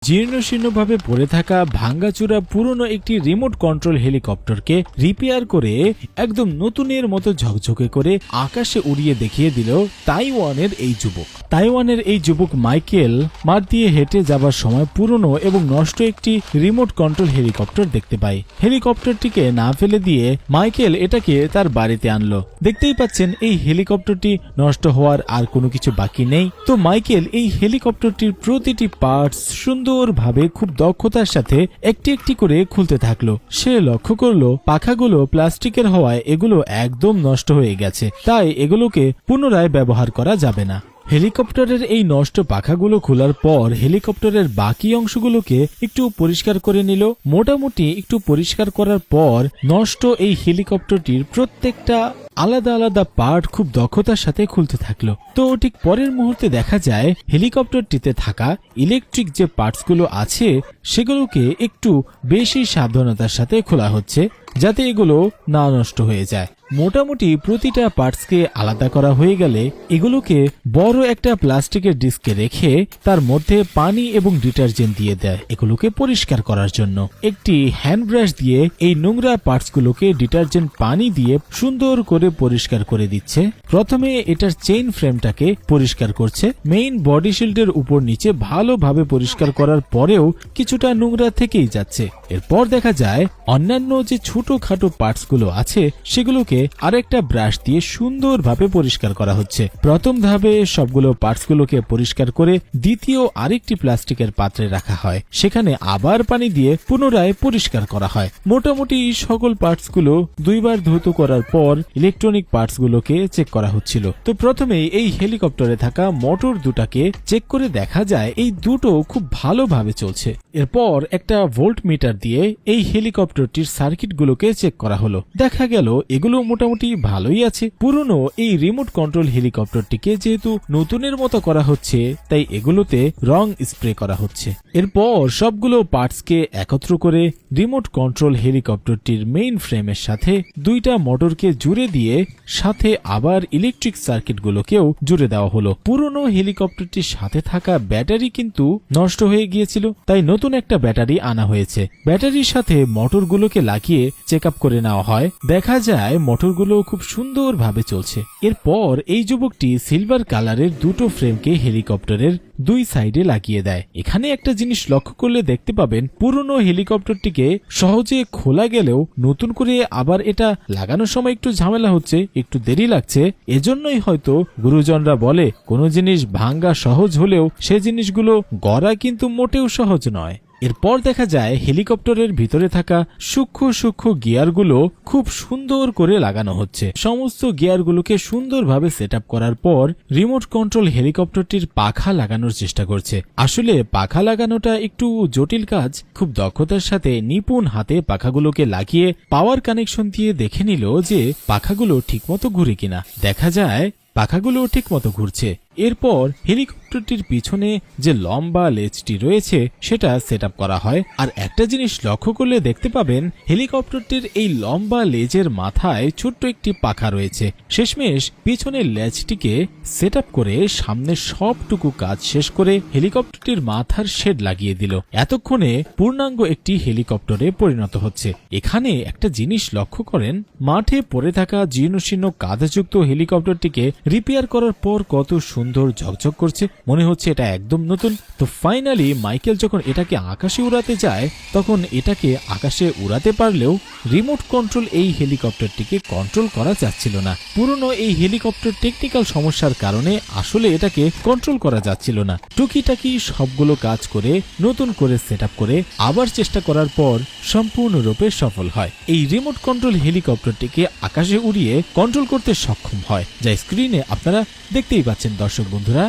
জীর্ণশীর্ণভাবে পড়ে থাকা ভাঙ্গাচুরা পুরনো একটি রিমোট কন্ট্রোল হেলিকপ্টারকে রিপেয়ার করে একদম নতুনের মতো ঝকঝকে করে আকাশে উড়িয়ে দেখিয়ে দিল তাইওয়ানের এই যুবক মাইকেল মাঠ দিয়ে হেঁটে যাবার সময় পুরনো এবং নষ্ট একটি রিমোট কন্ট্রোল হেলিকপ্টার দেখতে পায়। হেলিকপ্টারটিকে না ফেলে দিয়ে মাইকেল এটাকে তার বাড়িতে আনলো। দেখতেই পাচ্ছেন এই হেলিকপ্টারটি নষ্ট হওয়ার আর কোনো কিছু বাকি নেই। তো মাইকেল এই হেলিকপ্টারটির প্রতিটি পার্টস সুন্দরভাবে খুব দক্ষতার সাথে একটি একটি করে খুলতে থাকলো। সে লক্ষ্য করলো পাখাগুলো প্লাস্টিকের হওয়ায় এগুলো একদম নষ্ট হয়ে গেছে, তাই এগুলোকে পুনরায় ব্যবহার করা যাবে না। হেলিকপ্টারের এই নষ্ট পাখাগুলো খোলার পর হেলিকপ্টারের বাকি অংশগুলোকে একটু পরিষ্কার করে নিল। মোটামুটি একটু পরিষ্কার করার পর নষ্ট এই হেলিকপ্টারটির প্রত্যেকটা আলাদা আলাদা পার্ট খুব দক্ষতার সাথে খুলতে থাকলো। তো ঠিক পরের মুহূর্তে দেখা যায় হেলিকপ্টারটিতে থাকা ইলেকট্রিক যে পার্টসগুলো আছে সেগুলোকে একটু বেশি সাবধানতার সাথে খোলা হচ্ছে, যাতে এগুলো না নষ্ট হয়ে যায়। মোটামুটি প্রতিটা পার্টসকে আলাদা করা হয়ে গেলে এগুলোকে বড় একটা প্লাস্টিকের ডিস্কে রেখে তার মধ্যে পানি এবং ডিটারজেন্ট দিয়ে দেয় এগুলোকে পরিষ্কার করার জন্য। একটি হ্যান্ড ব্রাশ দিয়ে এই নোংরা পার্টসগুলোকে ডিটারজেন্ট পানি দিয়ে সুন্দর করে পরিষ্কার করে দিচ্ছে। প্রথমে এটার চেইন ফ্রেমটাকে পরিষ্কার করছে। মেইন বডি শিল্ডের উপর নিচে ভালোভাবে পরিষ্কার করার পরেও কিছুটা নোংরা থেকেই যাচ্ছে। এরপর দেখা যায় অন্যান্য যে ছোটখাটো পার্টসগুলো আছে সেগুলোকে আরেকটা ব্রাশ দিয়ে সুন্দরভাবে পরিষ্কার করা হচ্ছে। প্রথম ধাপে সবগুলো পার্টসগুলোকে পরিষ্কার করে দ্বিতীয় আরেকটি প্লাস্টিকের পাত্রে রাখা হয়, সেখানে আবার পানি দিয়ে পুনরায় পরিষ্কার করা হয়। মোটামুটি সকল পার্টসগুলো দুইবার ধৌত করার পর ইলেকট্রনিক পার্টসগুলোকে চেক করা হচ্ছিল। তো প্রথমেই এই হেলিকপ্টারে থাকা মোটর দুটাকে চেক করে দেখা যায় এই দুটো খুব ভালোভাবে চলছে। এরপর একটা ভোল্ট মিটার দিয়ে এই হেলিকপ্টারটির সার্কিটগুলোকে চেক করা হলো। দেখা গেল এগুলো মোটামুটি ভালোই আছে। পুরনো এই রিমোট কন্ট্রোল হেলিকপ্টারটিকে যেহেতু নতুনের মতো করা হচ্ছে তাই এগুলোতে রং স্প্রে করা হচ্ছে। এরপর সবগুলো পার্টসকে একত্র করে রিমোট কন্ট্রোল হেলিকপ্টারটির মেইন ফ্রেমের সাথে দুইটা মোটরকে জুড়ে দিয়ে সাথে আবার ইলেকট্রিক সার্কিটগুলোকেও জুড়ে দেওয়া হলো। পুরনো হেলিকপ্টারটির সাথে থাকা ব্যাটারি কিন্তু নষ্ট হয়ে গিয়েছিল, তাই নতুন একটা ব্যাটারি আনা হয়েছে। ব্যাটারির সাথে মোটরগুলোকে লাগিয়ে চেক আপ করে নেওয়া হয়। দেখা যায় মোটরগুলো খুব সুন্দরভাবে চলছে। এরপর এই যুবকটি সিলভার কালারের দুটো ফ্রেমকে হেলিকপ্টারের দুই সাইডে লাগিয়ে দেয়। এখানে একটা জিনিস লক্ষ্য করলে দেখতে পাবেন পুরনো হেলিকপ্টারটিকে সহজে খোলা গেলেও নতুন করে আবার এটা লাগানোর সময় একটু ঝামেলা হচ্ছে, একটু দেরি লাগছে। এজন্যই হয়তো গুরুজনরা বলে কোনো জিনিস ভাঙ্গা সহজ হলেও সে জিনিসগুলো গড়া কিন্তু মোটেও সহজ নয়। এরপর দেখা যায় হেলিকপ্টারের ভিতরে থাকা সূক্ষ্ম সূক্ষ্ম গিয়ারগুলো খুব সুন্দর করে লাগানো হচ্ছে। সমস্ত গিয়ারগুলোকে সুন্দরভাবে সেট আপ করার পর রিমোট কন্ট্রোল হেলিকপ্টারটির পাখা লাগানোর চেষ্টা করছে। আসলে পাখা লাগানোটা একটু জটিল কাজ। খুব দক্ষতার সাথে নিপুণ হাতে পাখাগুলোকে লাগিয়ে পাওয়ার কানেকশন দিয়ে দেখে নিল যে পাখাগুলো ঠিকমতো ঘুরে কিনা। দেখা যায় পাখাগুলো ঠিকমতো ঘুরছে। এরপর হেলিকপ্টারটির পিছনে যে লম্বা লেজটি রয়েছে সেটা সেট আপ করা হয়। আর একটা জিনিস লক্ষ্য করলে দেখতে পাবেন হেলিকপ্টারটির এই লম্বা লেজের মাথায় ছোট্ট একটি পাখা রয়েছে। শেষমেশ পিছনের লেজটিকে সেট আপ করে সামনে সবটুকু কাজ শেষ করে হেলিকপ্টারটির মাথার শেড লাগিয়ে দিল। এতক্ষণে পূর্ণাঙ্গ একটি হেলিকপ্টারে পরিণত হচ্ছে। এখানে একটা জিনিস লক্ষ্য করেন, মাঠে পড়ে থাকা জীর্ণশীর্ণ কাঁধাযুক্ত হেলিকপ্টারটিকে রিপেয়ার করার পর কত সুন্দর ঝকঝক করছে, মনে হচ্ছে এটা একদম নতুন। তো ফাইনালি মাইকেল যখন এটাকে আকাশে উড়াতে যায় তখন এটাকে আকাশে উড়াতে পারলেও রিমোট কন্ট্রোল এই হেলিকপ্টারটিকে কন্ট্রোল করা যাচ্ছিল না। পুরনো এই হেলিকপ্টার টেকনিক্যাল সমস্যার কারণে আসলে এটাকে কন্ট্রোল করা যাচ্ছিল না। টুকিটাকি সবগুলো কাজ করে নতুন করে সেট আপ করে আবার চেষ্টা করার পর সম্পূর্ণরূপে সফল হয়। এই রিমোট কন্ট্রোল হেলিকপ্টারটিকে আকাশে উড়িয়ে কন্ট্রোল করতে সক্ষম হয়, যা স্ক্রিনে আপনারা দেখতেই পাচ্ছেন দর্শক বন্ধুরা।